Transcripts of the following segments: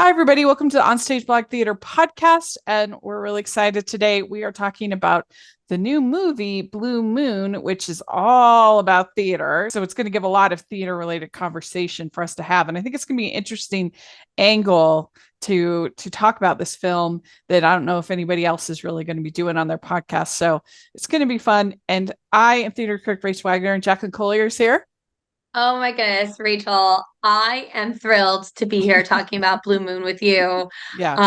Hi, everybody. Welcome to the OnStage Black Theater podcast. And we're really excited today. We are talking about the new movie, Blue Moon, which is all about theater. So it's going to give a lot of theater related conversation for us to have. And I think it's going to be an interesting angle to talk about this film that I don't know if anybody else is really going to be doing on their podcast. So it's going to be fun. And I am theater critic Rachel Wagner, and Jacqueline Collier is here. Oh my goodness, Rachel, I am thrilled to be here talking about Blue Moon with you. Yes.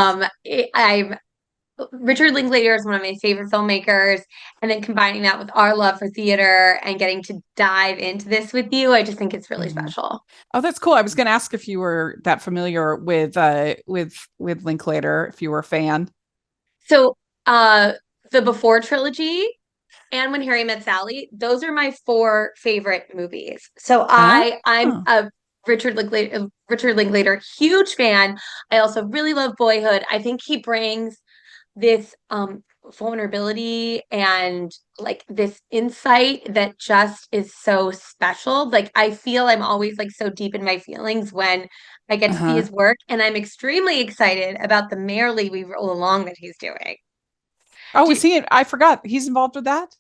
I'm Richard Linklater is one of my favorite filmmakers, and then combining that with our love for theater and getting to dive into this with you, I just think it's really Mhm. special. Oh, that's cool. I was going to ask if you were that familiar with Linklater, if you were a fan. So, uh, the Before trilogy and When Harry Met Sally, those are my four favorite movies. So Ah, I'm a Richard Linklater huge fan. I also really love Boyhood. I think he brings this vulnerability and like this insight that just is so special. Like I feel I'm always like so deep in my feelings when I get to see uh-huh. his work, and I'm extremely excited about the Merrily We Roll Along that he's doing. Oh, Do, is he? I forgot. He's involved with that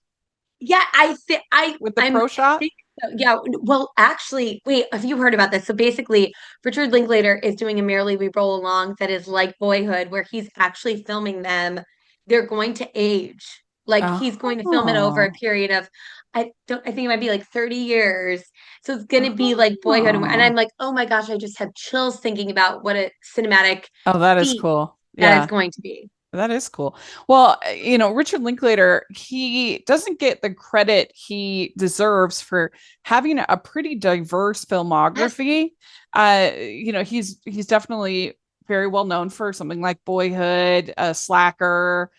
yeah, I think with the I'm pro shot. think so. Yeah. Well, actually, wait, have you heard about this? So basically, Richard Linklater is doing a Merrily We Roll Along that is like Boyhood, where he's actually filming them. They're going to age. Like he's going to film it over a Oh, period of I think it might be like 30 years. So it's gonna be like Boyhood. And oh, I'm like, oh my gosh, I just have chills thinking about what a cinematic oh, that is feat cool. that is Yeah, going to be. that is cool. Well, Richard Linklater, he doesn't get the credit he deserves for having a pretty diverse Yes. filmography. He's definitely very well known for something like Boyhood, Slacker,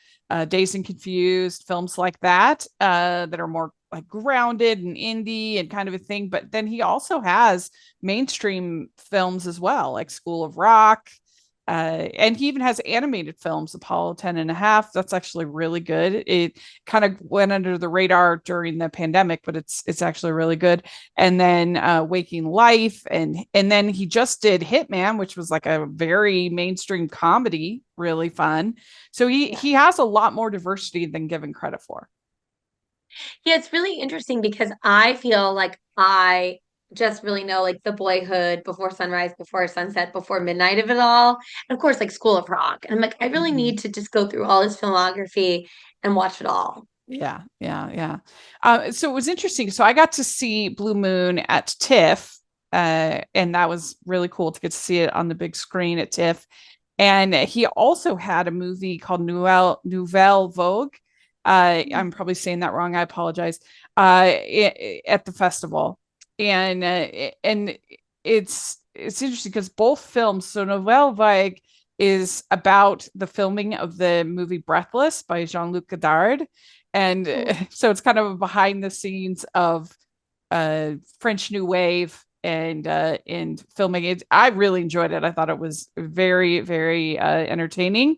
Dazed and Confused, films like that are more like grounded and indie and kind of a thing. But then he also has mainstream films as well, like School of Rock, and he even has animated films, Apollo 10 and a half. That's actually really good. It kind of went under the radar during the pandemic, but it's actually really good. And then Waking Life, and then he just did Hitman, which was like a very mainstream comedy, really fun. So he has a lot more diversity than given credit for. Yeah, it's really interesting because I feel like I just really know like the Boyhood, Before Sunrise, Before Sunset, Before Midnight of it all. And of course, like School of Rock. And I'm like, I really Mm-hmm. need to just go through all his filmography and watch it all. Yeah, yeah, yeah. So it was interesting. So I got to see Blue Moon at TIFF, and that was really cool to get to see it on the big screen at TIFF. And he also had a movie called Nouvelle Vogue. I'm probably saying that wrong. I apologize. At the festival, and it's interesting because both films. So Nouvelle Vague is about the filming of the movie Breathless by Jean-Luc Godard, and Mm. so it's kind of behind the scenes of French New Wave and filming it. I really enjoyed it. I thought it was very, very entertaining.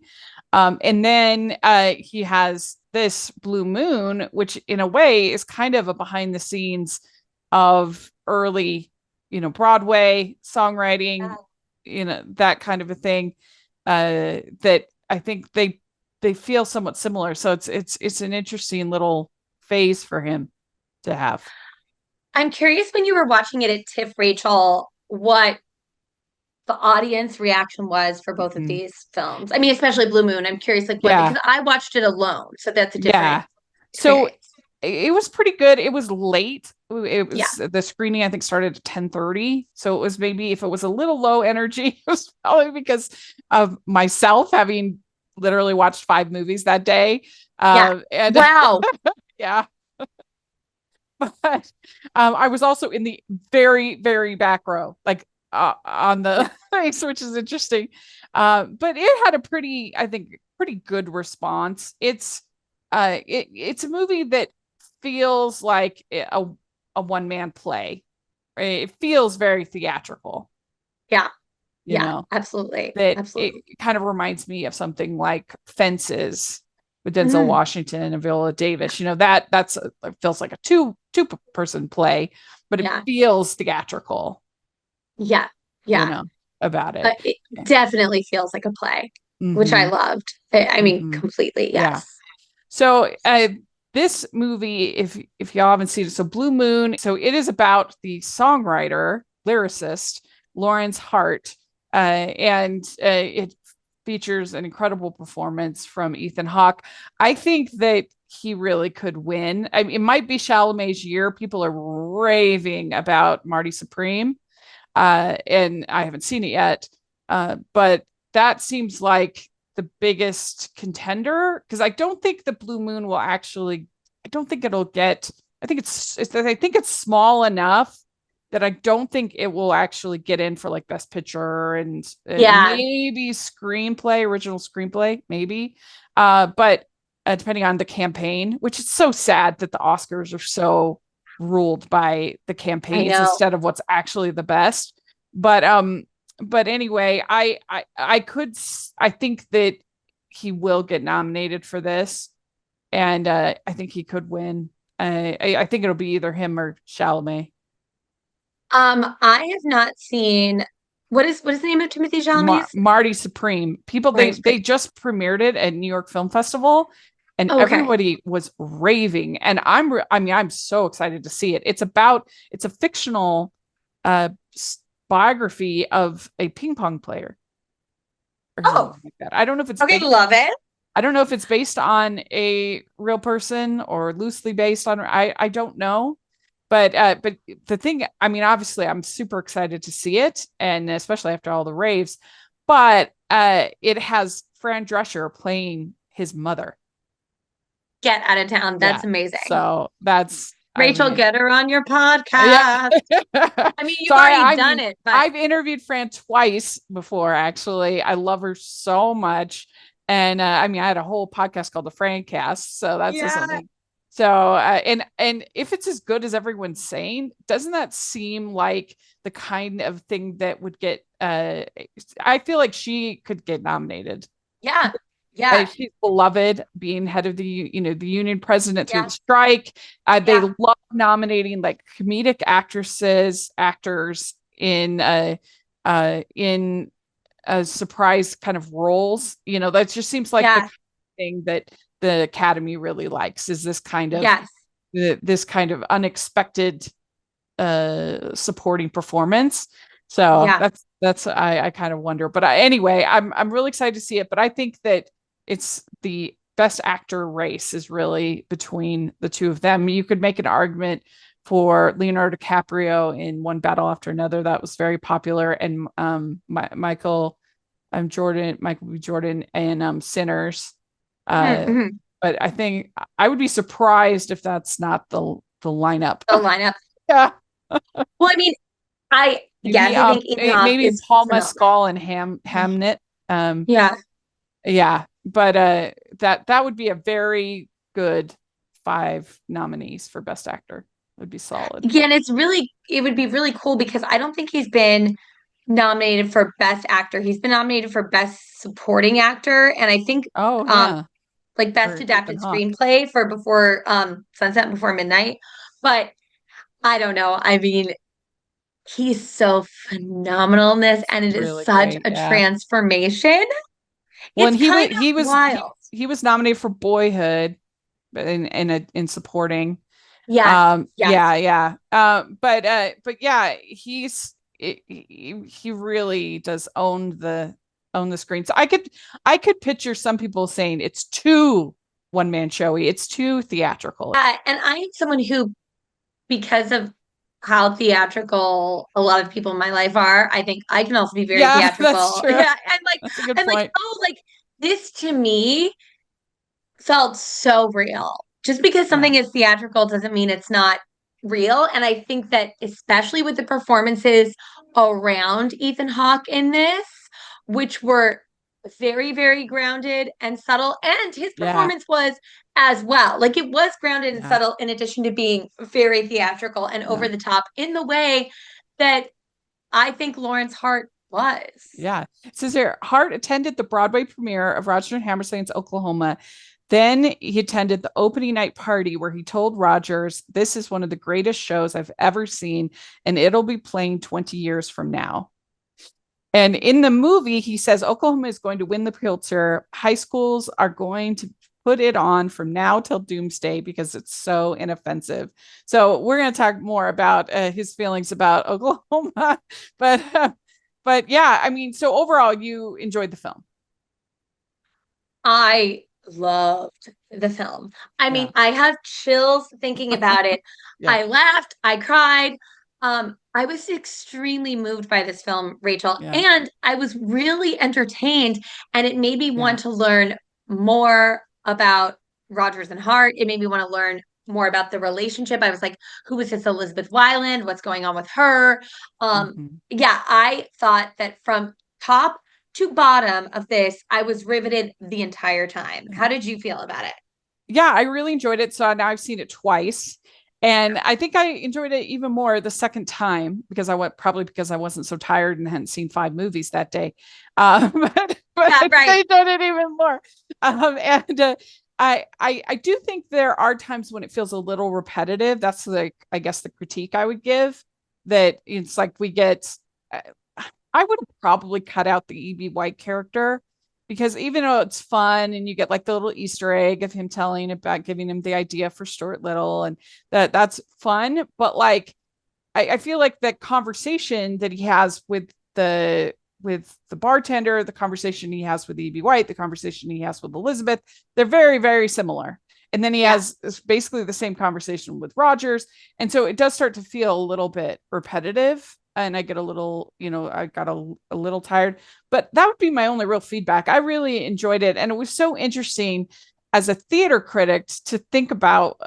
And then he has this Blue Moon, which in a way is kind of a behind the scenes of early, Broadway songwriting, that kind of a thing. That I think they feel somewhat similar. So it's an interesting little phase for him to have. I'm curious when you were watching it at TIFF, Rachel, what the audience reaction was for both of Mhm. these films. I mean, especially Blue Moon. I'm curious, like what, Yeah, because I watched it alone, so that's a different yeah. So experience. it was pretty good. It was late. It Yeah. was the screening, I think, started at 10:30. So it was maybe if it was a little low energy, it was probably because of myself having literally watched 5 movies that day. Yeah. And Wow. yeah, but I was also in the very, very back row, like on the Yeah. face, which is interesting. But it had a pretty, I think, pretty good response. It's a movie that feels like a one man play. Right? It feels very theatrical, Yeah. you Yeah. know, Absolutely. that it Absolutely. kind of reminds me of something like Fences with Denzel Mhm. Washington and Viola Davis. That's it feels like a two person play, but it Yeah. feels theatrical, Yeah. you Yeah. know. about it. It definitely feels like a play, which I Mm-hmm. loved. I mean, Mm-hmm. completely. Yeah. Yes. So this movie, if y'all haven't seen it, so Blue Moon, so it is about the songwriter, lyricist, Lorenz Hart, and it features an incredible performance from Ethan Hawke. I think that he really could win. I mean, it might be Chalamet's year. People are raving about Marty Supreme, and I haven't seen it yet, but that seems like the biggest contender because I don't think the Blue Moon will actually. I don't think it'll get. I think it's small enough that I don't think it will actually get in for like Best Picture and Yeah, maybe screenplay, original screenplay, maybe. But depending on the campaign, which is so sad that the Oscars are so ruled by the I campaigns know. instead of what's actually the best. But anyway, I think that he will get nominated for this, and I think he could win. I think it'll be either him or Chalamet. I have not seen what is the name of Timothy Chalamet's? Marty Supreme. People Marty they Spring. just premiered it at New York Film Festival, and Oh, okay. everybody was raving. And I mean I'm so excited to see it. It's a fictional uh biography of a ping pong player or Oh, something like that. I don't know if it's okay, based love it. I don't know if it's based on a real person or loosely based on I don't know. But the thing, I mean, obviously I'm super excited to see it, and especially after all the raves. But it has Fran Drescher playing his mother. Get out of town. Yeah. That's amazing. So that's I Rachel, mean, get her on your yeah. podcast. I mean, So you've already done it, but I've interviewed Fran twice before, actually. I love her so much. And I mean, I had a whole podcast called the Fran Cast, so that says yeah, something. So and if it's as good as everyone's saying, doesn't that seem like the kind of thing that would get I feel like she could get nominated. yeah, yeah, She's beloved, being head of the union president through yeah, the strike. They yeah, love nominating like comedic actors in surprise kind of roles. That just seems like the yeah, kind of thing that the Academy really likes is yes, this kind of unexpected supporting performance. So yeah. that's I kind of wonder. But anyway, I'm really excited to see it. But I think that it's the best actor race is really between the two of them. You could make an argument for Leonardo DiCaprio in One Battle After Another. That was very popular, and Michael B. Jordan and Sinners. Uh, Mm-hmm. but I think I would be surprised if that's not the lineup. The lineup. Yeah. Well, I mean, Maybe yes, I think Ethan Hawke maybe is Paul phenomenal. Mescal and Hamnet. Yeah. Yeah, but that would be a very good 5 nominees for Best Actor. Would be solid. Yeah, and it would be really cool because I don't think he's been nominated for Best Actor. He's been nominated for Best Supporting Actor, and I think Oh um yeah, like Best for Ethan Adapted Hawke. Screenplay for Before Sunset Before Midnight. But I don't know. I mean, he's so phenomenal in this, and it is Really such great. a Yeah. transformation. Well, It's and kind of wild. he was nominated for Boyhood, but in supporting. Yes, yes. Yeah. But yeah, he really does own the screen. So I could picture some people saying it's too one man showy. It's too theatrical. And I am someone who, because of how theatrical a lot of people in my life are, I think I can also be very Yeah, that's theatrical. true. Yeah, and That's a good I'm like, point. oh, like this to me felt so real. Just because Yeah. something is theatrical doesn't mean it's not real. And I think that especially with the performances around Ethan Hawke in this, which were very, very grounded and subtle, and his Yeah. performance was as well. Like it was grounded and Yeah. subtle in addition to being very theatrical and over Yeah. the top in the way that I think Lawrence Hart was. Yeah. It says here, Hart attended the Broadway premiere of Rodgers and Hammerstein's Oklahoma. Then he attended the opening night party where he told Rodgers, "This is one of the greatest shows I've ever seen, and it'll be playing 20 years from now." And in the movie, he says Oklahoma is going to win the Pulitzer. High schools are going to put it on from now till doomsday because it's so inoffensive. So we're going to talk more about his feelings about Oklahoma, but but yeah, I mean, so overall, you enjoyed the film. I loved the film. I Yeah, mean, I have chills thinking about it. yeah, I laughed, I cried. I was extremely moved by this film, Rachel, yeah, and I was really entertained, and it made me yeah. want to learn more about Rodgers and Hart. It made me want to learn more about the relationship. I was like, who is this Elizabeth Wyland? What's going on with her? Mhm. Yeah, I thought that from top to bottom of this, I was riveted the entire time. Yeah. How did you feel about it? Yeah, I really enjoyed it. So now I've seen it twice. And I think I enjoyed it even more the second time because I went probably because I wasn't so tired and hadn't seen 5 movies that day. But Yeah, right. they did it even more. And I do think there are times when it feels a little repetitive. That's like I guess the critique I would give that it's like we get uh, I would probably cut out the E.B. White character because even though it's fun and you get like the little Easter egg of him telling about giving him the idea for Stuart Little and that's fun, but like I feel like that conversation that he has with the bartender, the conversation he has with E.B. White, the conversation he has with Elizabeth, they're very, very similar. And then he Yeah. has basically the same conversation with Rodgers. And so it does start to feel a little bit repetitive. And I get a little, I got a little tired, but that would be my only real feedback. I really enjoyed it. And it was so interesting as a theater critic to think about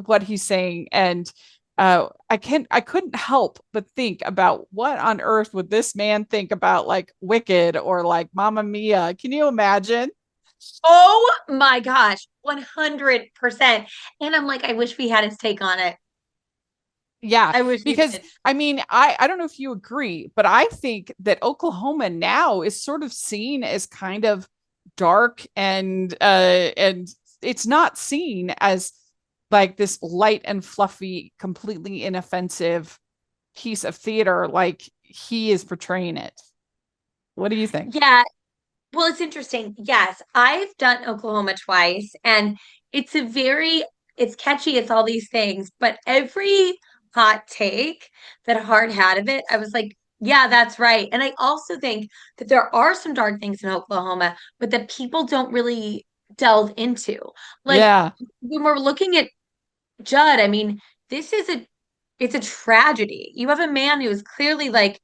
what he's saying. And I couldn't help but think about what on earth would this man think about like Wicked or like Mamma Mia. Can you imagine? Oh my gosh, 100%. And I'm like, I wish we had his take on it. Yeah, I wish we because did. I mean, I don't know if you agree, but I think that Oklahoma now is sort of seen as kind of dark and it's not seen as like this light and fluffy, completely inoffensive piece of theater like he is portraying it. What do you think? Yeah. Well, it's interesting. Yes, I've done Oklahoma twice, and it's a very, it's catchy, it's all these things, but every hot take that Hart had of it, I was like, yeah, that's right. And I also think that there are some dark things in Oklahoma, but that people don't really delve into. Like Yeah. when we're looking at Judd, I mean, this is it's a tragedy. You have a man who is clearly like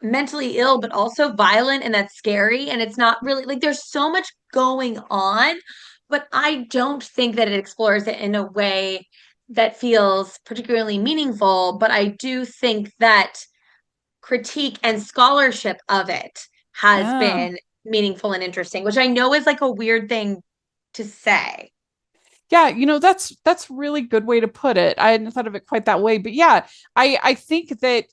mentally ill but also violent, and that's scary, and it's not really like there's so much going on, but I don't think that it explores it in a way that feels particularly meaningful. But I do think that critique and scholarship of it has Yeah. been meaningful and interesting, which I know is like a weird thing to say. Yeah, that's really good way to put it. I hadn't thought of it quite that way, but yeah, I think that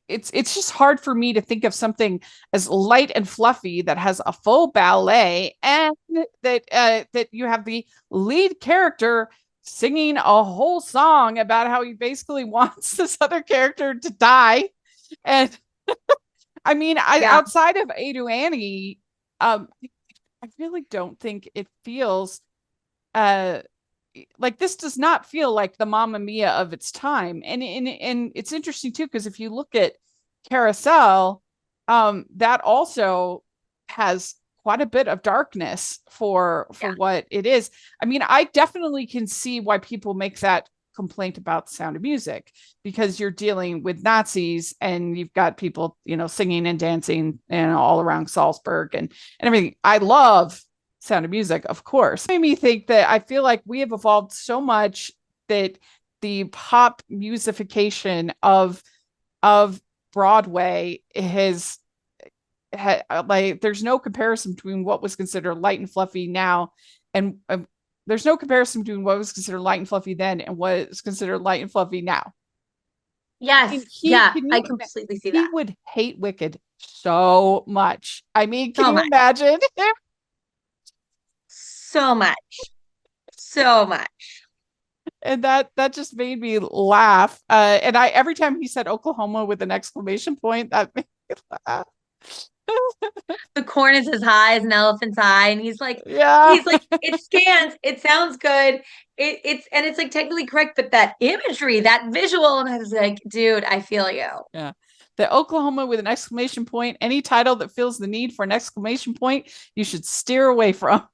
it's just hard for me to think of something as light and fluffy that has a full ballet and that you have the lead character singing a whole song about how he basically wants this other character to die. And I mean, I Yeah. outside of Adu Annie, I really don't think it feels uh like this does not feel like the Mamma Mia of its time. And it's interesting too, because if you look at Carousel, that also has quite a bit of darkness for Yeah. what it is. I mean, I definitely can see why people make that complaint about the Sound of Music because you're dealing with Nazis and you've got people, singing and dancing and all around Salzburg and everything. I love Sound of Music, of course. It made me think that I feel like we have evolved so much that the pop musification of Broadway like there's no comparison between what was considered light and fluffy now and there's no comparison between what was considered light and fluffy then and what is considered light and fluffy now. I mean, Yes. Yeah, can I you completely see he that. would hate Wicked so much. I mean, can So you much. imagine? So much. So much. And that just made me laugh. And I every time he said Oklahoma with an exclamation point, that The corn is as high as an elephant's eye, and Yeah. he's like, it scans, it sounds good, it's like technically correct, but that imagery, that visual, and I was like, dude, I feel you. Yeah. The Oklahoma with an exclamation point, any title that feels the need for an exclamation point, you should steer away from.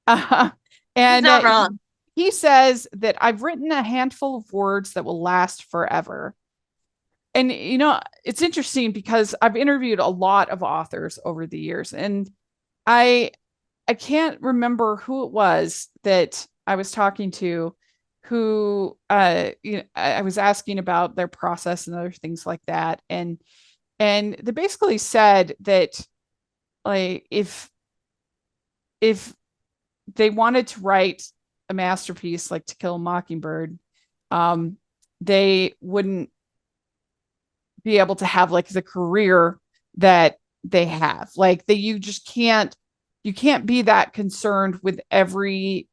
Uh, He's and not wrong. he says that I've written a handful of words that will last forever. And, it's interesting because I've interviewed a lot of authors over the years, and I I can't remember who it was that I was talking to who I was asking about their process and other things like that. And they basically said that, like, if they wanted to write a masterpiece like To Kill a Mockingbird, um, they wouldn't be able to have like the career that they have. Like you just can't be that concerned with every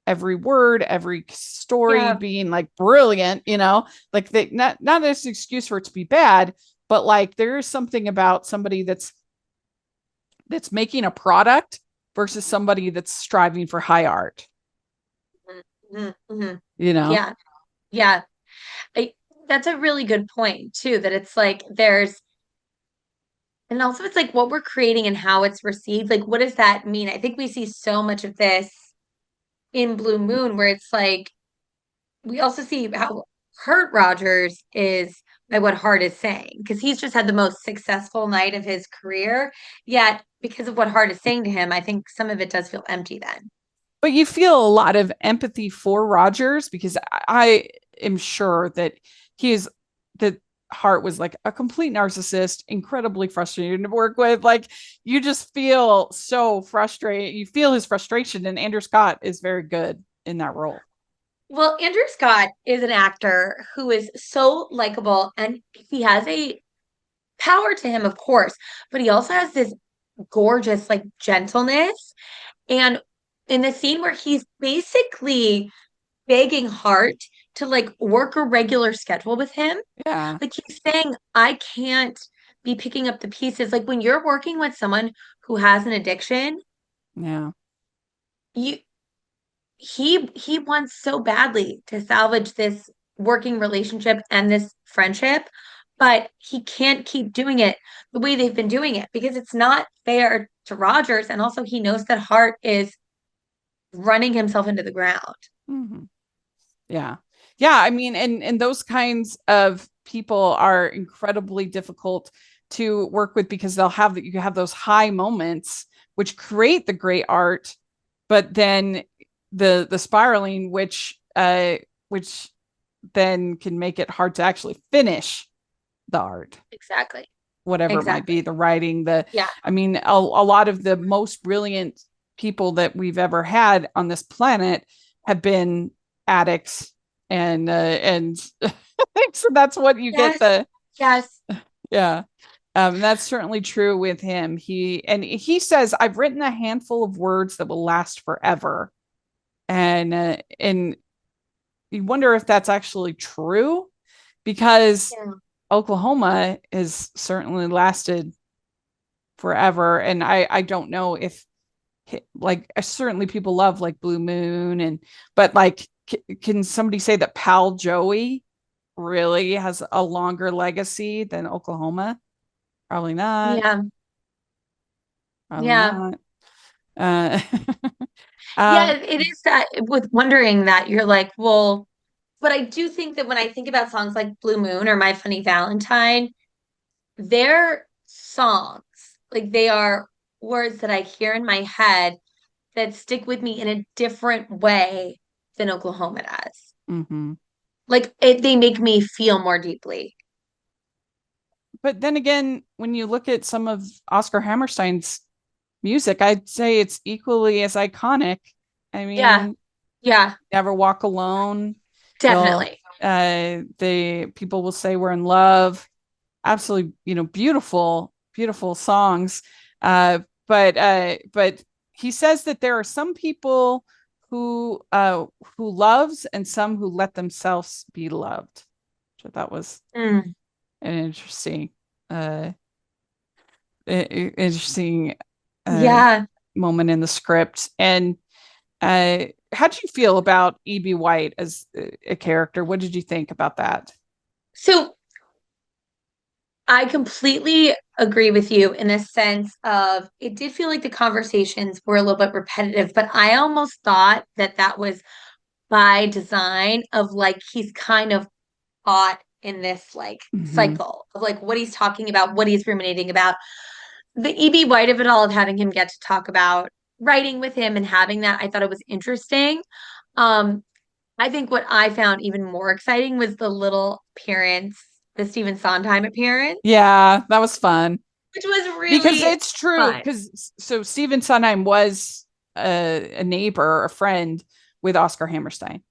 word, every story Yeah, being like brilliant, like they not as an excuse for it to be bad, but like there is something about somebody that's making a product versus somebody that's striving for high art, mm-hmm, mm-hmm. you know? Yeah, yeah. I, that's a really good point too, that it's like there's, and also it's like what we're creating and how it's received. Like, what does that mean? I think we see so much of this in Blue Moon, where it's like we also see how hurt Rodgers is by what Hart is saying, because he's just had the most successful night of his career. Yet, because of what Hart is saying to him, I think some of it does feel empty then. But you feel a lot of empathy for Rodgers because I am sure that he is that Hart was like a complete narcissist, incredibly frustrating to work with. Like you just feel so frustrated. You feel his frustration, and Andrew Scott is very good in that role. Well, Andrew Scott is an actor who is so likable, and he has a power to him, of course, but he also has this gorgeous, like, gentleness. And in the scene where he's basically begging Hart to like work a regular schedule with him, Yeah, like he's saying, I can't be picking up the pieces. Like when you're working with someone who has an addiction, yeah. you he wants so badly to salvage this working relationship and this friendship, but he can't keep doing it the way they've been doing it because it's not fair to Rodgers. And also he knows that Hart is running himself into the ground. Mm-hmm. Yeah. Yeah. I mean, and those kinds of people are incredibly difficult to work with because you have those high moments which create the great art, but then the spiraling which then can make it hard to actually finish the art, Exactly. whatever it might be, Exactly. the writing, Yeah. I mean, a lot of the most brilliant people that we've ever had on this planet have been addicts, and so that's what you get Yes. Yes. yeah. That's certainly true with him. He says, I've written a handful of words that will last forever. And you wonder if that's actually true because Yeah. Oklahoma has certainly lasted forever. And I don't know if, like, certainly people love like Blue Moon, but like, can somebody say that Pal Joey really has a longer legacy than Oklahoma? Probably not. Yeah. Probably Yeah. not. Uh, Yeah, um, it is that with wondering that you're like, well, but I do think that when I think about songs like Blue Moon or My Funny Valentine, they're songs. Like they are words that I hear in my head that stick with me in a different way than Oklahoma does. mhm. Like they make me feel more deeply. But then again, when you look at some of Oscar Hammerstein's music, I'd say it's equally as iconic. I Yeah. mean, Yeah. Never Walk Alone. They'll Definitely. the people will say we're in love. Absolutely, beautiful, beautiful songs. But he says that there are some people who loves and some who let themselves be loved. which I thought was Mm. an uh, interesting uh, Yeah. moment in the script. And how did you feel about E.B. White as a character? What did you think about that? So I completely agree with you in the sense of it did feel like the conversations were a little bit repetitive, but I almost thought that that was by design of like he's kind of caught in this like Mm-hmm. cycle of like what he's talking about, what he's ruminating about. The E.B. White of it all, of having him get to talk about writing with him and having that, I thought it was interesting. Um, I think what I found even more exciting was the little appearance, the Stephen Sondheim appearance, Yeah, that was fun which was because really it's true. fun. Because so Stephen Sondheim was a neighbor, a friend with Oscar Hammerstein.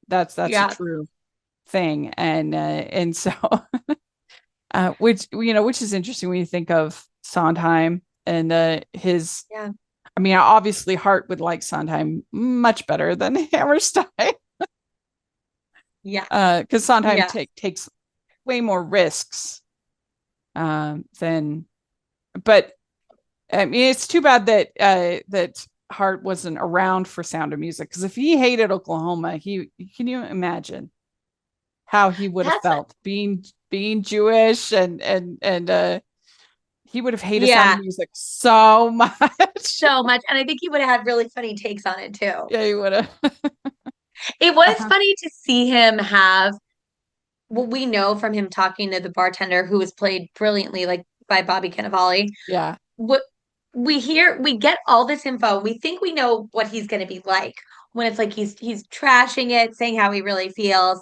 That's a Yeah, true thing, and so which is interesting when you think of Sondheim and his. yeah, I mean, obviously, Hart would like Sondheim much better than Hammerstein, yeah, because Sondheim yeah. takes way more risks than. But I mean, it's too bad that that Hart wasn't around for Sound of Music, because if he hated Oklahoma, he can you imagine how he would have That's felt being Jewish and he would have hated Sound of yeah, Music so much. so much. And I think he would have had really funny takes on it too. Yeah, he would have. It was Uh-huh. funny to see him have what we know from him talking to the bartender who was played brilliantly like by Bobby Cannavale. Yeah, What we hear, we get all this info. We think we know what he's going to be like when it's like he's trashing it, saying how he really feels.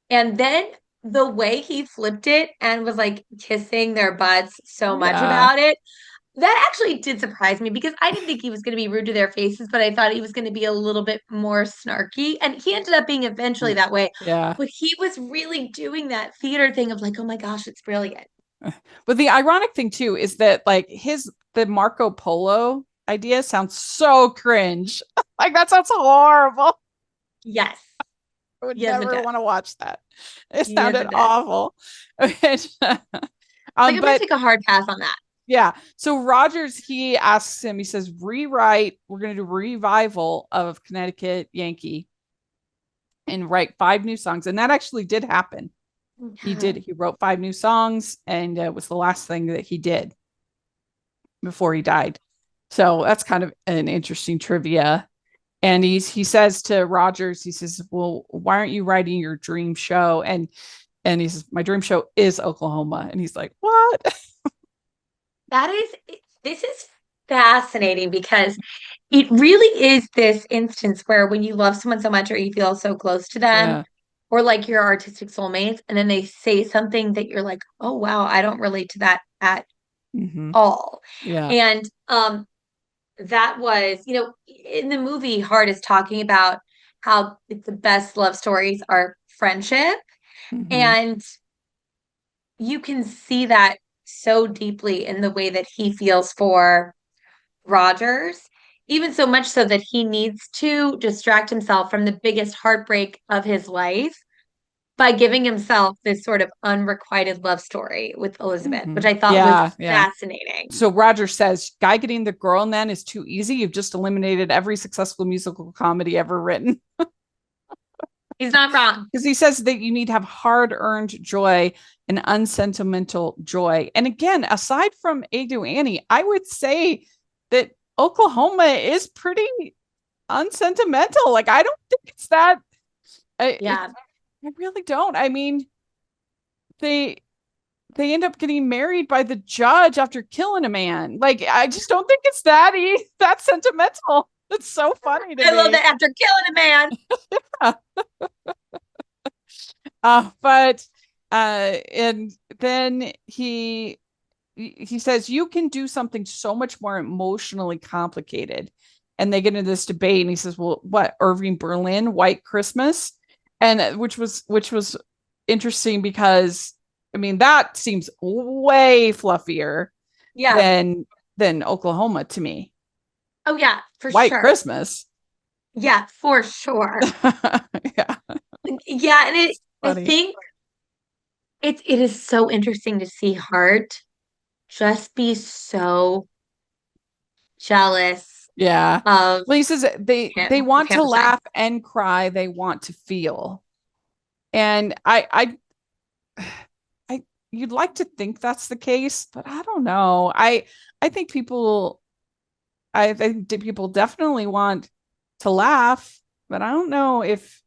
And then the way he flipped it and was like kissing their butts so much yeah. about it, that actually did surprise me because I didn't think he was going to be rude to their faces, but I thought he was going to be a little bit more snarky. And he ended up being eventually that way. Yeah. But he was really doing that theater thing of like, oh my gosh, it's brilliant. But the ironic thing too is that like the Marco Polo idea sounds so cringe. Like that sounds horrible. Yes. I would Yes, it never does. want to watch that. It Yes, sounded it does. awful. Like I'm gonna But take a hard pass on that. yeah, so Rodgers, he asks him, he says, rewrite, we're going to do revival of Connecticut Yankee and write 5 new songs. And that actually did happen. Yeah. He wrote 5 new songs, and it was the last thing that he did before he died. So that's kind of an interesting trivia. And he says to Rodgers, he says, well, why aren't you writing your dream show? And he says, my dream show is Oklahoma. And he's like, what? That is, this is fascinating because it really is this instance where when you love someone so much or you feel so close to them Yeah. or like your artistic soulmates, and then they say something that you're like, oh wow, I don't relate to that at Mm-hmm. all. Yeah. And that was, in the movie, Hart is talking about how the best love stories are friendship. Mm-hmm. And you can see that so deeply in the way that he feels for Rodgers, even so much so that he needs to distract himself from the biggest heartbreak of his life by giving himself this sort of unrequited love story with Elizabeth, Mm-hmm. which I thought was Yeah. Yeah. fascinating. So Roger says, guy getting the girl in then is too easy. You've just eliminated every successful musical comedy ever written. He's not wrong. Because he says that you need to have hard earned joy and unsentimental joy. And again, aside from Ado Annie, I would say that Oklahoma is pretty unsentimental. Like, I don't think it's that. Yeah. I really don't. I mean, they they end up getting married by the judge after killing a man. Like, I just don't think it's that sentimental. It's so funny to I love me. that after killing a man. But and then he says you can do something so much more emotionally complicated. And they get into this debate, and he says, "Well, what Irving Berlin, White Christmas," and which was interesting because I mean that seems way fluffier Yeah. than Oklahoma to me. Oh, yeah, for White sure. Christmas, Yeah, for sure. yeah, Yeah. And I funny. think it is so interesting to see Hart just be so jealous Yeah. of Well, he says they him, of want to Hammerstein. laugh and cry, they want to feel. And I you'd like to think that's the case, but I don't know. I think I think people definitely want to laugh, but I don't know if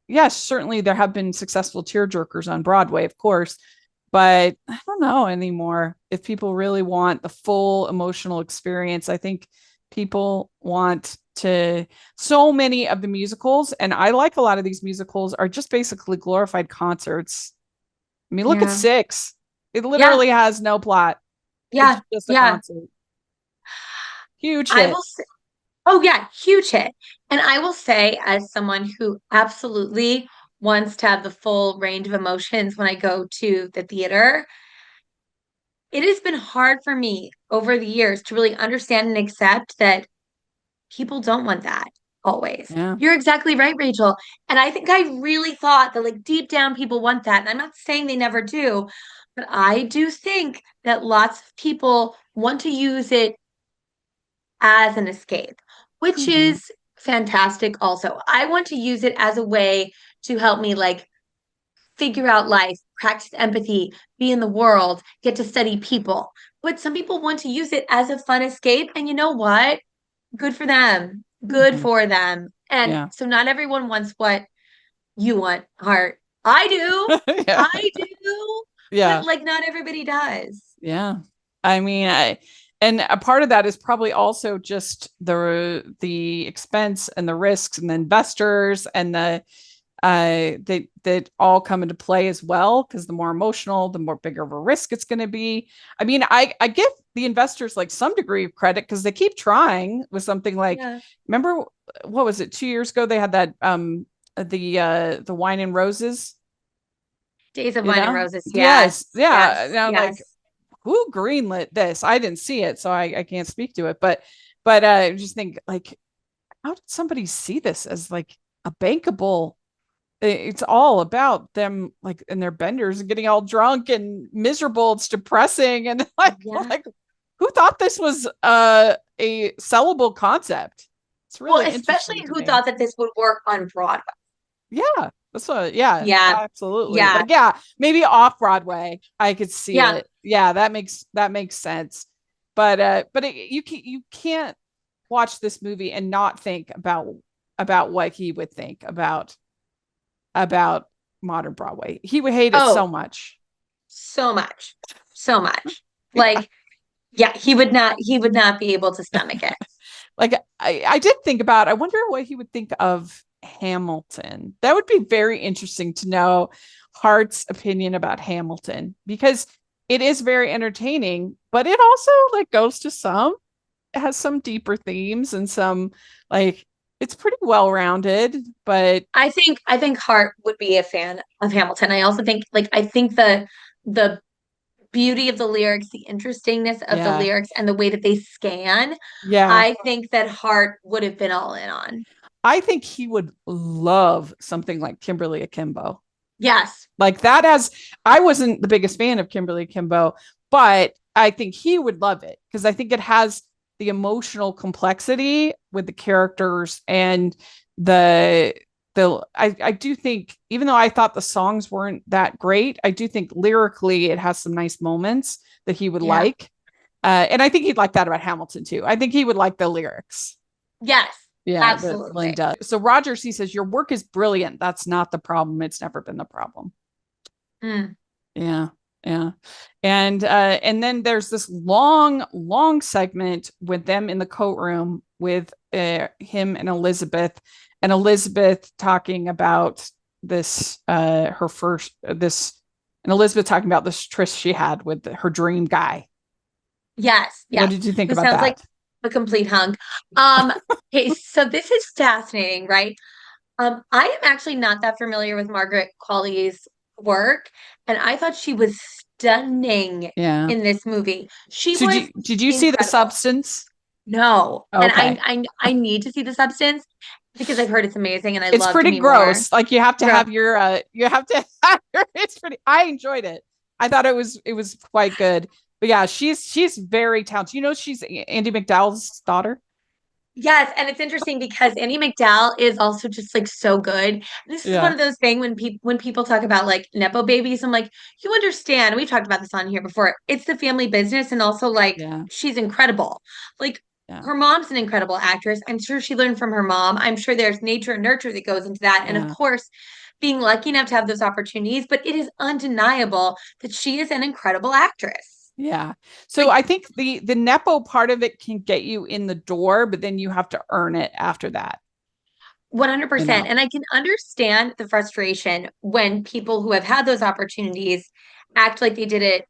yes, certainly there have been successful tearjerkers on Broadway, of course, but I don't know anymore if people really want the full emotional experience. I think people want to, so many of the musicals, and I like a lot of these musicals, are just basically glorified concerts. I mean, look at Yeah. Six. It Yeah. literally has no plot. It's Yeah. just a Yeah. concert. Huge I hit. will say, oh yeah, huge hit. And I will say, as someone who absolutely wants to have the full range of emotions when I go to the theater, it has been hard for me over the years to really understand and accept that people don't want that always. Yeah. You're exactly right, Rachel. And I think I really thought that, like, deep down, people want that. And I'm not saying they never do, but I do think that lots of people want to use it as an escape, which Mm-hmm. is fantastic also. I want to use it as a way to help me, like, figure out life, practice empathy, be in the world, get to study people. But some people want to use it as a fun escape. And you know what? Good for them. Good Mm-hmm. for them. And Yeah. so not everyone wants what you want, Hart. I do. Yeah. I do. But Yeah. like not everybody does. Yeah. I mean, and a part of that is probably also just the expense and the risks and the investors and the that all come into play as well, because the more emotional, the more bigger of a risk it's going to be. I mean, I give the investors like some degree of credit because they keep trying with something like, Yeah. remember what was it, 2 years ago they had that the Wine and Roses, Days of you Wine and know? Roses. Yes, Yes. yeah. Yes. And I'm like, Yes. who greenlit this? I didn't see it, so I can't speak to it. But I just think like, how did somebody see this as like a bankable? It's all about them like and their benders and getting all drunk and miserable. It's depressing and Yeah. like who thought this was a sellable concept? It's Well, really especially interesting to who me. thought that this would work on Broadway. Yeah, that's what. Yeah, Yeah. absolutely. Yeah. Like, yeah, maybe off Broadway, I could see Yeah. it. Yeah, that makes sense. But you can't watch this movie and not think about what he would think about modern Broadway. He would hate it so Oh, much. so much. So much. Yeah. Like, yeah, he would not be able to stomach it. Like I did think about, I wonder what he would think of Hamilton. That would be very interesting to know Hart's opinion about Hamilton, because it is very entertaining, but it also like goes to some, it has some deeper themes and some like it's pretty well rounded, but I think Hart would be a fan of Hamilton. I also think I think the beauty of the lyrics, the interestingness of the yeah. lyrics and the way that they scan, Yeah. I think that Hart would have been all in on. I think he would love something like Kimberly Akimbo. Yes. Like that as I wasn't the biggest fan of Kimberly Akimbo, but I think he would love it because I think it has the emotional complexity with the characters and the I do think, even though I thought the songs weren't that great, I do think lyrically it has some nice moments that he would Yeah. like. And I think he'd like that about Hamilton too. I think he would like the lyrics. Yes. Yeah, that Lynn Absolutely. does. So Rodgers, he says, your work is brilliant. That's not the problem. It's never been the problem. Mm. Yeah. Yeah. And then there's this long segment with them in the coat room with him and Elizabeth talking about this her first this and Elizabeth talking about this tryst she had with her dream guy. Yes. What Yes. did you think Who about sounds like that? a complete hunk. Um, okay, so this is fascinating, right? I am actually not that familiar with Margaret Qualley's work, and I thought she was stunning Yeah. in this movie. She So was did you see the incredible. substance? No, and Okay. I need to see the substance. because I've heard it's amazing and I'd It's love to pretty meet more. gross. Like you have to Gross. have your you have to have your, it's pretty I enjoyed it. I thought it was quite good. But yeah, she's very talented. You know, she's Andy McDowell's daughter. Yes, and it's interesting because Annie McDowell is also just like so good. This is one Yeah. of those things when people talk about like nepo babies, I'm like, you understand. We've talked about this on here before. It's the family business, and also like Yeah. she's incredible. Like Yeah. her mom's an incredible actress. I'm sure she learned from her mom. I'm sure there's nature and nurture that goes into that, and of Yeah. course, being lucky enough to have those opportunities. But it is undeniable that she is an incredible actress. Yeah. So Like I think the nepo part of it can get you in the door, but then you have to earn it after that, you 100%. know. And I can understand the frustration when people who have had those opportunities act like they did it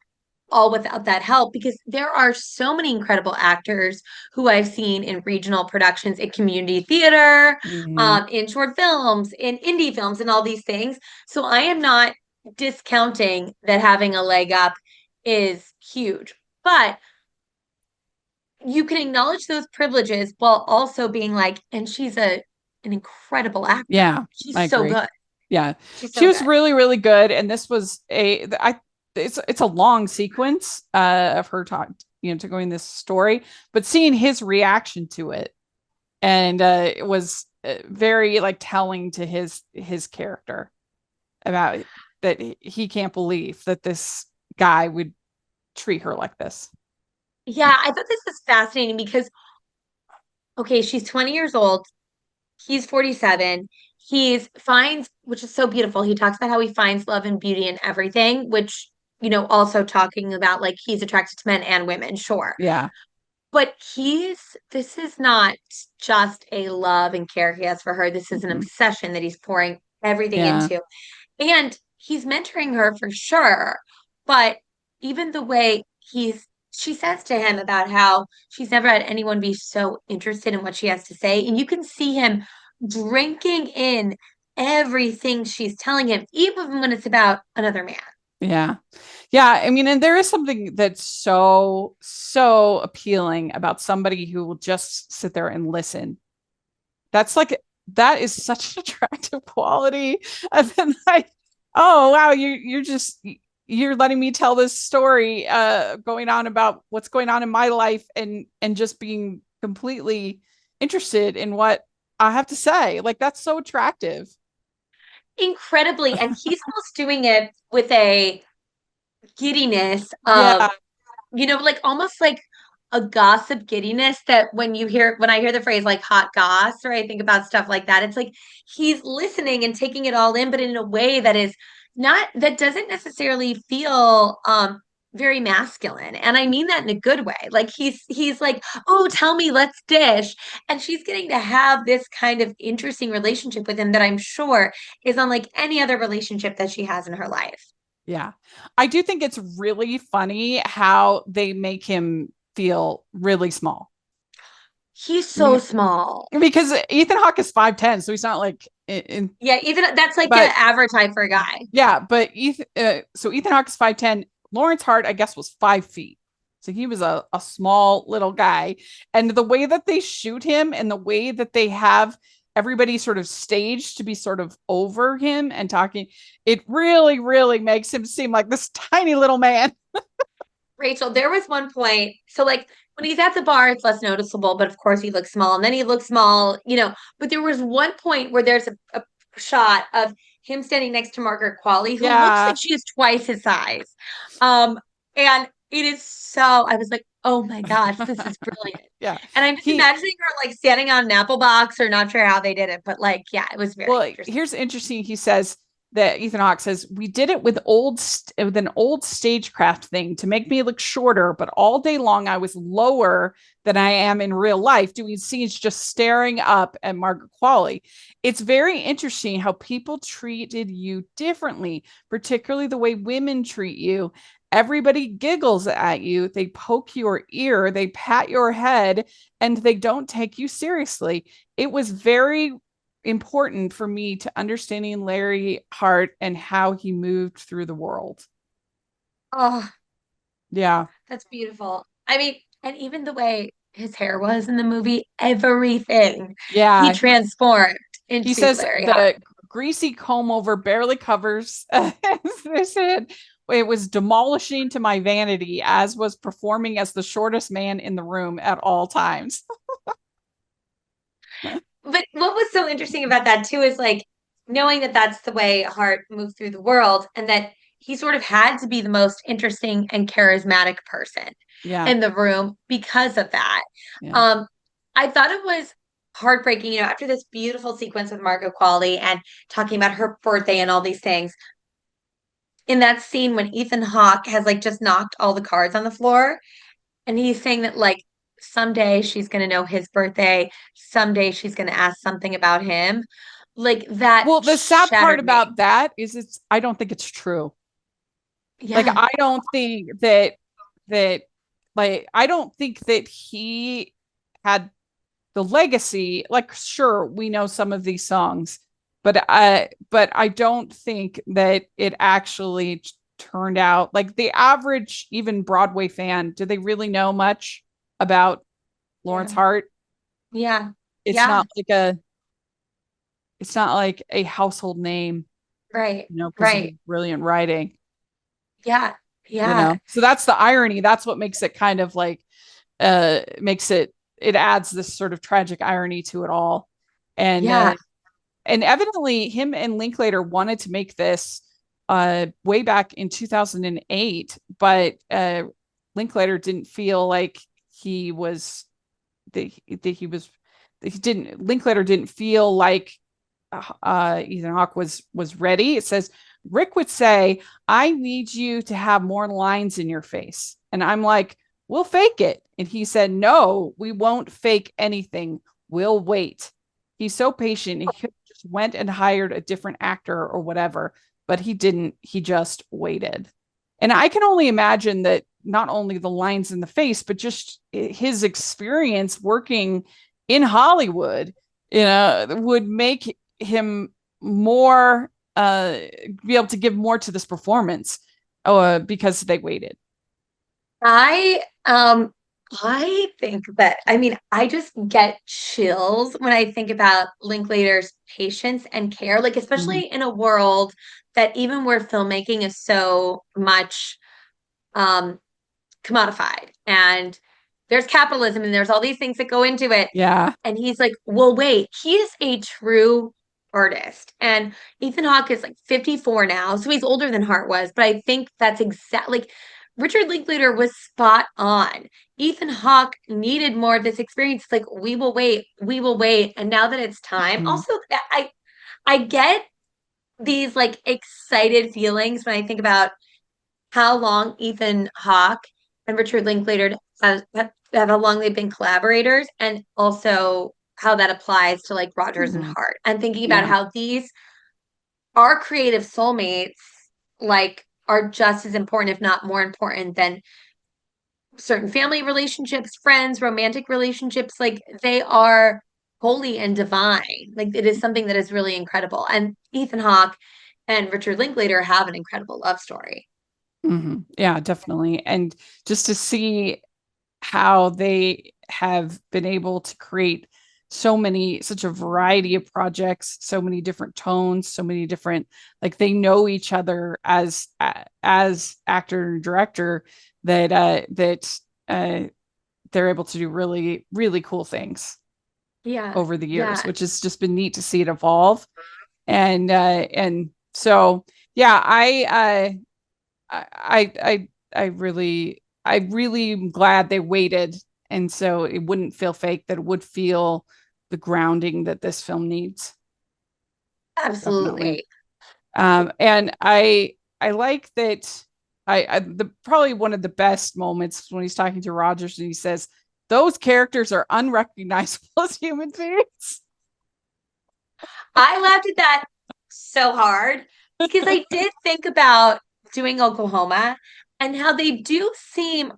all without that help, because there are so many incredible actors who I've seen in regional productions, in community theater, Hmm. in short films, in indie films, and all these things. So I am not discounting that having a leg up is huge, but you can acknowledge those privileges while also being like, and she's an incredible actor. Yeah, I She's so agree. good. Yeah. She's She so was good. really, really good. And this was it's a long sequence of her talk, to going this story, but seeing his reaction to it and it was very like telling to his character about that he can't believe that this guy would treat her like this. Yeah, I thought this was fascinating because okay, she's 20 years old. He's 47. He's finds, which is so beautiful. He talks about how he finds love and beauty in everything, which, also talking about like he's attracted to men and women, sure. Yeah. But this is not just a love and care he has for her. This is an Mhm. obsession that he's pouring everything Yeah. into. And he's mentoring her for sure. But even the way she says to him about how she's never had anyone be so interested in what she has to say. And you can see him drinking in everything she's telling him, even when it's about another man. Yeah. Yeah. I mean, and there is something that's so, so appealing about somebody who will just sit there and listen. That's like, that is such an attractive quality. And then like, oh wow, you're letting me tell this story going on about what's going on in my life and just being completely interested in what I have to say. Like that's so attractive. Incredibly. And he's almost doing it with a giddiness Yeah. of like almost like a gossip giddiness that when I hear the phrase like hot goss, or I think about stuff like that, it's like he's listening and taking it all in, but in a way that is not that doesn't necessarily feel very masculine. And I mean that in a good way. Like he's like, oh, tell me, let's dish. And she's getting to have this kind of interesting relationship with him that I'm sure is unlike any other relationship that she has in her life. Yeah. I do think it's really funny how they make him feel really small. He's so Be- small. Because Ethan Hawke is 5'10", so he's not like Yeah, even that's like the but average height for a guy. yeah, but Ethan Hawke is 5'10". Lawrence Hart, I guess, was 5 feet. So he was a small little guy. And the way that they shoot him and the way that they have everybody sort of staged to be sort of over him and talking, it really, really makes him seem like this tiny little man. Rachel, there was one point. So, like, when he's at the bar, it's less noticeable, but of course, he looks small. And then he looks small, But there was one point where there's a shot of him standing next to Margaret Qualley, who looks like Yeah. she is twice his size. And it is so, I was like, oh my gosh, this is brilliant. Yeah. And I'm just He imagining her like standing on an apple box, or not sure how they did it, but like, yeah, it was very Well, interesting. here's interesting. He says that Ethan Hawke says we did it with an old stagecraft thing to make me look shorter, but all day long I was lower than I am in real life, doing scenes just staring up at Margaret Qualley. It's very interesting how people treated you differently, particularly the way women treat you. Everybody giggles at you, they poke your ear, they pat your head, and they don't take you seriously. It was very important for me to understanding Larry Hart and how he moved through the world. Oh, Yeah. that's beautiful. I mean, and even the way his hair was in the movie. Everything he Yeah. transformed He into says Larry Hart. the greasy comb over barely covers his head. It was demolishing to my vanity, as was performing as the shortest man in the room at all times. But what was so interesting about that too is like knowing that that's the way Hart moved through the world and that he sort of had to be the most interesting and charismatic person Yeah. in the room because of that. Yeah. Um, I thought it was heartbreaking, after this beautiful sequence with Margot Qualley and talking about her birthday and all these things. In that scene when Ethan Hawke has like just knocked all the cards on the floor and he's saying that like someday she's going to know his birthday, someday she's going to ask something about him. Like that Well, the sad part shattered me. about that is I don't think it's true. Like Yeah. I don't think that I don't think that he had the legacy. Like sure, we know some of these songs, but I don't think that it actually turned out like the average even Broadway fan, do they really know much about Lawrence Yeah. Hart? Yeah. It's Yeah. not like a it's not like a household name, Right. because of his Right. brilliant writing. Yeah. Yeah. So that's the irony. That's what makes it kind of like makes it adds this sort of tragic irony to it all. And Yeah. and evidently him and Linklater wanted to make this way back in 2008, but Linklater didn't feel like he was that he was that he didn't Linklater didn't feel like Ethan Hawke was ready. It says Rick would say, "I need you to have more lines in your face," and I'm like, "We'll fake it." And he said, "No, we won't fake anything. We'll wait." He's so patient. He could just went and hired a different actor or whatever, but he didn't. He just waited. And I can only imagine that not only the lines in the face, but just his experience working in Hollywood, would make him more be able to give more to this performance because they waited. I um I think that I mean I just get chills when I think about Linklater's patience and care, like Mm-hmm. especially in a world that even where filmmaking is so much um commodified and there's capitalism and there's all these things that go into it. Yeah. And he's like, well, wait, he is a true artist. And Ethan Hawke is like 54 now, so he's older than Hart was. But I think that's exactly like Richard Linklater was spot on. Ethan Hawke needed more of this experience. It's like, we will wait. And now that it's time, Mm-hmm. also, I get these like excited feelings when I think about how long Ethan Hawke and Richard Linklater have how long they've been collaborators, and also how that applies to like Rodgers and Mm-hmm. Hart, and thinking about Yeah. how these are creative soulmates, like are just as important, if not more important, than certain family relationships, friends, romantic relationships. Like they are holy and divine. Like it is something that is really incredible. And Ethan Hawke and Richard Linklater have an incredible love story. Mm-hmm. Yeah, definitely. And just to see how they have been able to create such a variety of projects, so many different tones, so many different, like they know each other as actor and director, that they're able to do really, really cool things Yeah, over the years, yeah, which has just been neat to see it evolve. And so yeah, I really am glad they waited, and so it wouldn't feel fake. That it would feel the grounding that this film needs. Definitely. absolutely. And I like that. The probably one of the best moments when he's talking to Rodgers and he says, "Those characters are unrecognizable as human beings." I laughed at that so hard because I did think about doing Oklahoma and how they do seem,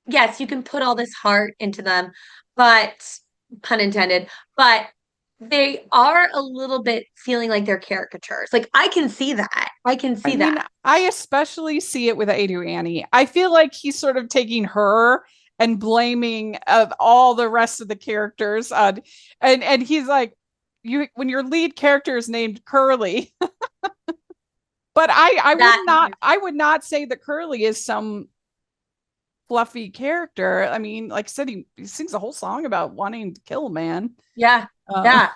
yes, you can put all this heart into them, but pun intended, but they are a little bit feeling like they're caricatures. Like I can see that. I can I see mean, that. I especially see it with Adu Annie. I feel like he's sort of taking her and blaming of all the rest of the characters on, and he's like, you when your lead character is named Curly. But That I would not say that Curly is some fluffy character. I mean, like I said, he sings a whole song about wanting to kill a man. yeah, Uh, yeah.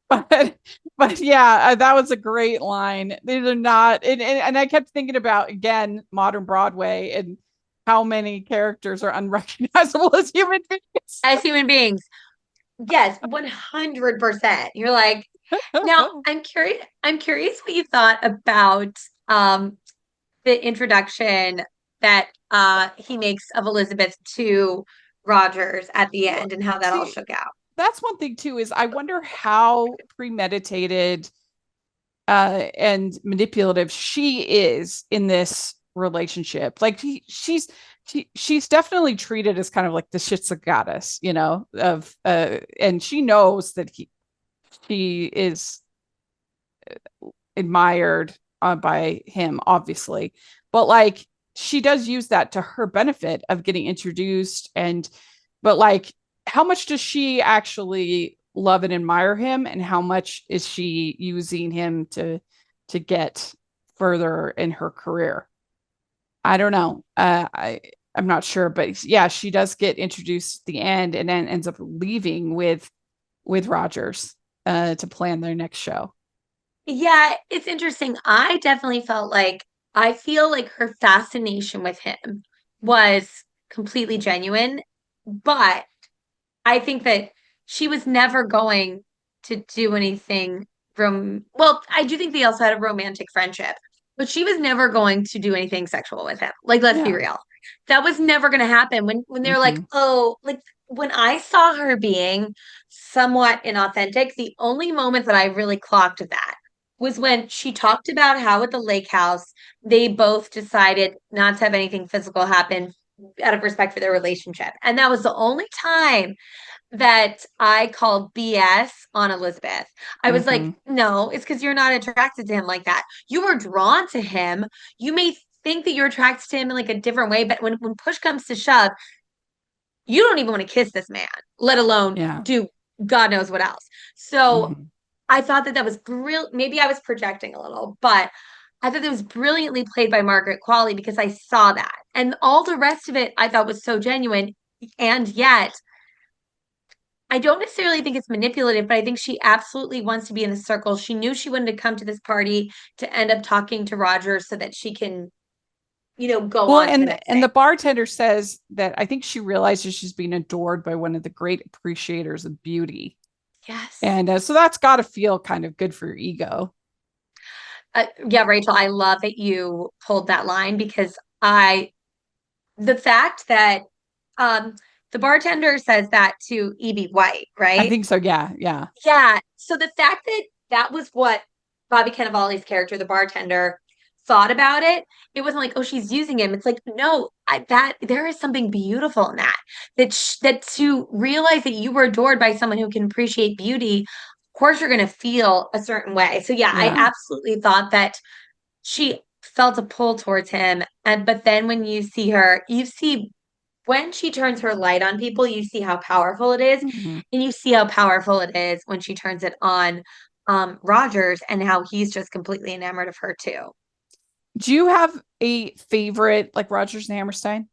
but yeah, that was a great line. These are not, and I kept thinking about again modern Broadway and how many characters are unrecognizable as human beings. As human beings. Yes, 100%. You're like, now I'm curious what you thought about the introduction that he makes of Elizabeth to Rodgers at the Well, end and how that all see, shook out. that's one thing too. Is I wonder how premeditated and manipulative she is in this relationship. Like she's definitely treated as kind of like the shit's a goddess, you know, of and she knows that she is admired by him, obviously, but like she does use that to her benefit of getting introduced and but like how much does she actually love and admire him and how much is she using him to get further in her career? I don't know. I'm not sure, but yeah, she does get introduced at the end and then ends up leaving with Rodgers to plan their next show. Yeah, it's interesting. I definitely felt like I feel like her fascination with him was completely genuine, but I think that she was never going to do anything well, I do think they also had a romantic friendship, but she was never going to do anything sexual with him. Like, let's be Yeah. real. That was never going to happen. When they're like, Mm-hmm. "Oh, like when I saw her being somewhat inauthentic, the only moment that I really clocked that was when she talked about how at the lake house they both decided not to have anything physical happen out of respect for their relationship. And that was the only time that I called BS on Elizabeth. I was like, Mm-hmm. no, it's because you're not attracted to him like that. You were drawn to him. You may think that you're attracted to him in like a different way, but when push comes to shove, you don't even want to kiss this man, let alone Yeah. do God knows what else. So Mm-hmm. I thought that that was brilliant. Maybe I was projecting a little, but I thought that was brilliantly played by Margaret Qualley because I saw that. And all the rest of it I thought was so genuine. And yet, I don't necessarily think it's manipulative, but I think she absolutely wants to be in the circle. She knew she wanted to come to this party to end up talking to Rodgers so that she can, go Well, on to the next and thing. the bartender says that I think she realizes she's being adored by one of the great appreciators of beauty, Yes. and so that's got to feel kind of good for your ego. Yeah, Rachel, I love that you pulled that line because the fact that um, the bartender says that to Evie White, I right? think so. Yeah, yeah, Yeah. So the fact that that was what Bobby Cannavale's character, the bartender, thought about it, it wasn't like, oh, she's using him. It's like, no, that there is something beautiful in that. That to realize that you were adored by someone who can appreciate beauty, of course you're going to feel a certain way. So yeah, I yeah. absolutely thought that she felt a pull towards him. And but then when you see her, you see when she turns her light on people, you see how powerful it is. Mm-hmm. And you see how powerful it is when she turns it on Rodgers and how he's just completely enamored of her too. Do you have a favorite like Rodgers and Hammerstein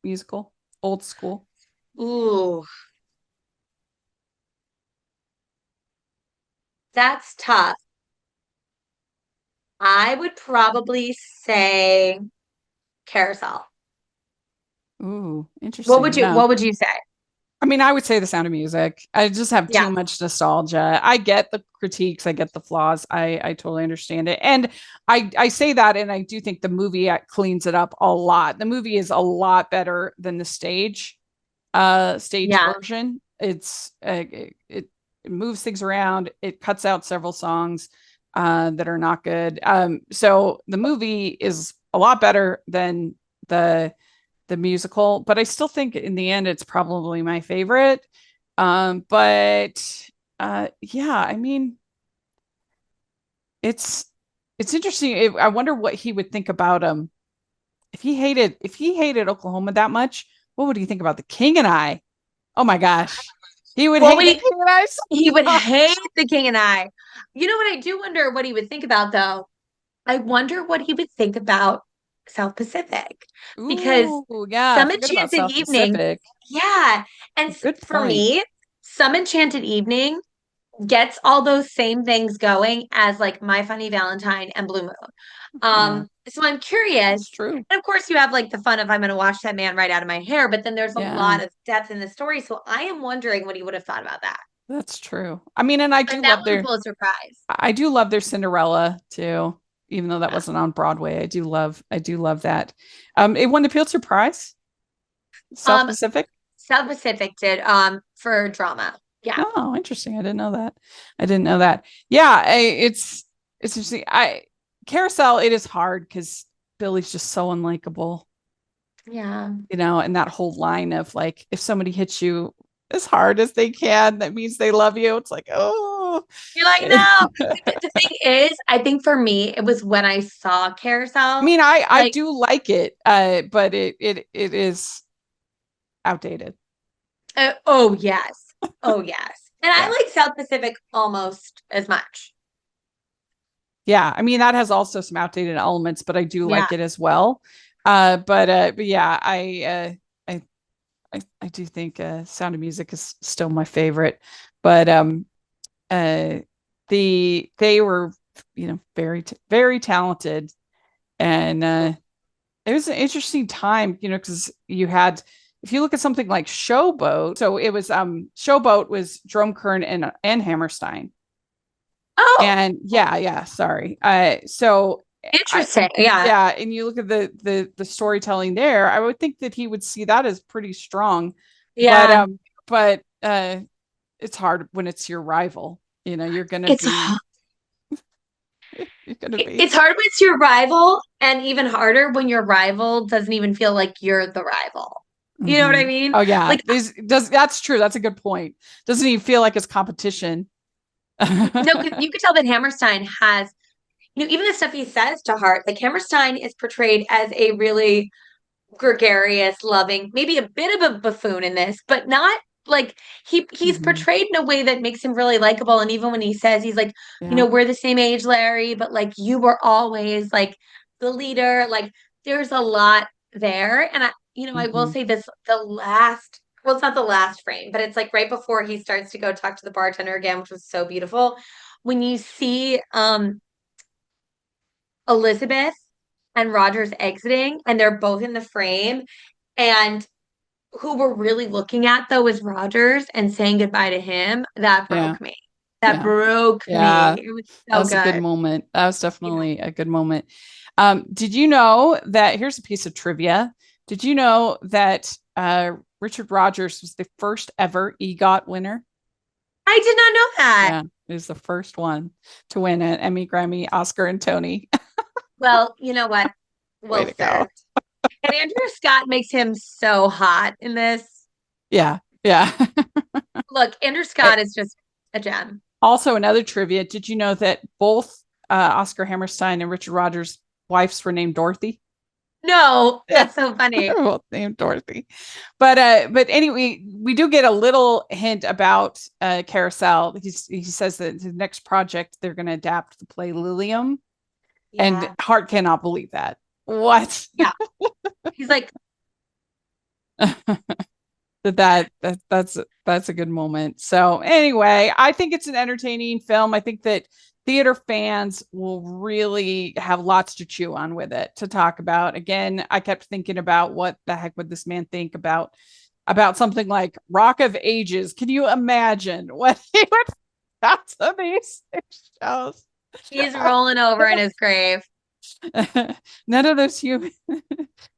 musical, old school? Ooh, that's tough. I would probably say Carousel. Ooh, What interesting. would you No, what would you say? I mean, I would say The Sound of Music. I just have Yeah. too much nostalgia. I get the critiques, I get the flaws. I totally understand it. And I say that and I do think the movie cleans it up a lot. The movie is a lot better than the stage Yeah. version. It's it moves things around. It cuts out several songs that are not good. So the movie is a lot better than the the musical, but I still think in the end it's probably my favorite. But yeah, I mean, it's it's interesting. I wonder what he would think about if he hated Oklahoma that much, what would he think about The King and I? Oh my gosh. He would What hate would The King and I so he would hate much. The King and I. You know what I do wonder what he would think about though? I wonder what he would think about South Pacific because Ooh, yeah, I Some forget about Enchanted South Evening, Pacific. yeah. And Good for point. me, Some Enchanted Evening gets all those same things going as like My Funny Valentine and Blue Moon. Yeah, So I'm curious. that's true. And of course, you have like the fun of I'm going to wash that man right out of my hair, but then there's a Yeah, lot of depth in the story. So I am wondering what he would have thought about that. that's true. I mean, and I And do that love was a their Pulitzer Prize. Cinderella too, even though that Yeah. wasn't on Broadway. I do love that. It won the Pulitzer Prize, South Um, Pacific. South Pacific did for drama. Yeah. Oh, interesting. I didn't know that. I didn't know that. Yeah, it's interesting. I Carousel, it is hard because Billy's just so unlikable, Yeah. and that whole line of like, if somebody hits you as hard as they can, that means they love you. It's like, oh. You're like, I no. The thing is, I think for me, it was when I saw Carousel. mean, I Like, do like it, but it is outdated. oh yes. Oh yes. And I Yeah. like South Pacific almost as much. Yeah, I mean that has also some outdated elements, but I do Yeah. like it as well. But yeah, I do think Sound of Music is still my favorite. But uh they were, very talented, and it was an interesting time, because you had, if you look at something like Showboat, so it was Showboat was Jerome Kern and Hammerstein. Oh, And yeah, sorry. So I interesting. Yeah. yeah, and you look at the storytelling there, I would think that he would see that as pretty strong. But Yeah. it's hard when it's your rival. You're gonna It's be you're gonna be it's hard when it's your rival, and even harder when your rival doesn't even feel like you're the rival. You know what I Mhm. mean? Oh yeah. Like, That's true. That's a good point. Doesn't even feel like it's competition. no, 'cause you could tell that Hammerstein has, even the stuff he says to Hart, like Hammerstein is portrayed as a really gregarious, loving, maybe a bit of a buffoon in this, but not like he's Mhm. portrayed in a way that makes him really likable. And even when he says he's like, Yeah. we're the same age, Larry, but like you were always like the leader. Like there's a lot there. And I will Mhm. say this, the last, well, it's not the last frame, but it's like right before he starts to go talk to the bartender again, which was so beautiful. When you see Elizabeth and Rodgers exiting, and they're both in the frame. And who we're really looking at though is Rodgers and saying goodbye to him. That Yeah. broke me. That Yeah. broke me. Yeah. It was That so was a good good. moment. That was Yeah. definitely a good moment. Did you know that here's a piece of trivia? Did you know that Richard Rodgers was the first ever EGOT winner? I did not know that. Yeah, he was the first one to win an Emmy, Grammy, Oscar, and Tony. Well, you know what? Way Well to go. served. And Andrew Scott makes him so hot in this. Yeah, yeah. Look, Andrew Scott is just a gem. Also, another trivia. Did you know that both Oscar Hammerstein and Richard Rodgers' wives were named Dorothy? No, Yeah, that's so funny. they're both named Dorothy. But anyway, we do get a little hint about Carousel. He says that the next project they're going to adapt the play Lilium, and Yeah. Hart cannot believe that. What? Yeah. He's like, That's a good moment. So anyway, I think it's an entertaining film. I think that theater fans will really have lots to chew on with it, to talk about. Again, I kept thinking about what the heck would this man think about something like Rock of Ages. Can you imagine what he would thought of these shows? he's rolling over in his grave. none of those human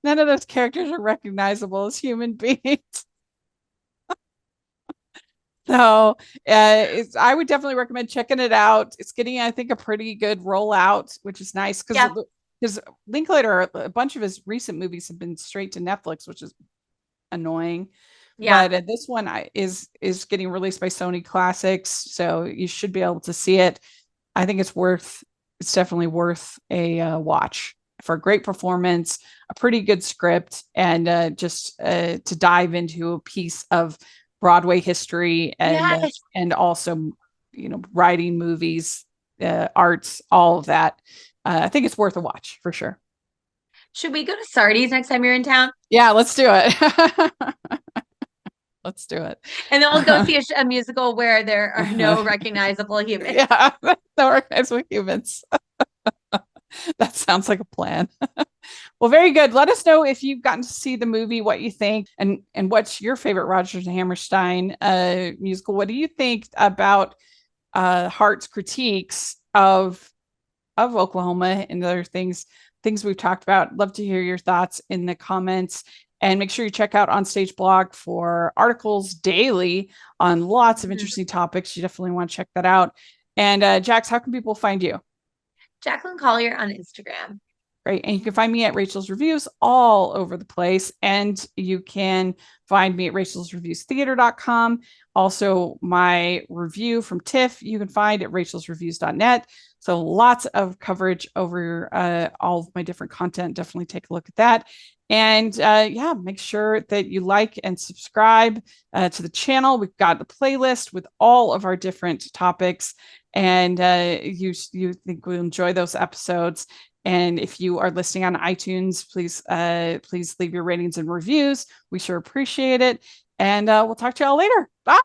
none of those characters are recognizable as human beings. So I would definitely recommend checking it out. It's getting, I think, a pretty good rollout, which is nice Yeah. because Linklater, a bunch of his recent movies have been straight to Netflix, which is annoying. Yeah. But this one is getting released by Sony Classics, so you should be able to see it. I think it's definitely worth a watch. for a great performance, a pretty good script, and just to dive into a piece of Broadway history Yes. and also, writing, movies, arts, all of that. I think it's worth a watch for sure. Should we go to Sardi's next time you're in town? Yeah, let's do it. Let's do it. And then we'll go see a musical where there are no recognizable humans. Yeah, no recognizable humans. That sounds like a plan. Well, very good. Let us know if you've gotten to see the movie, what you think, and what's your favorite Rodgers and Hammerstein musical. What do you think about Hart's critiques of Oklahoma and other things we've talked about? Love to hear your thoughts in the comments. And make sure you check out OnStage blog for articles daily on lots of interesting topics. You definitely want to check that out. And Jax, how can people find you? Jacqueline Collier on Instagram. Great. And you can find me at Rachel's Reviews all over the place. And you can find me at rachelsreviewstheater.com. Also, my review from TIFF, you can find at rachelsreviews.net. So lots of coverage over all of my different content. Definitely take a look at that. And yeah, make sure that you like and subscribe to the channel. We've got a playlist with all of our different topics, and you think we'll enjoy those episodes. And if you are listening on iTunes, please leave your ratings and reviews. We sure appreciate it. And we'll talk to y'all later. Bye.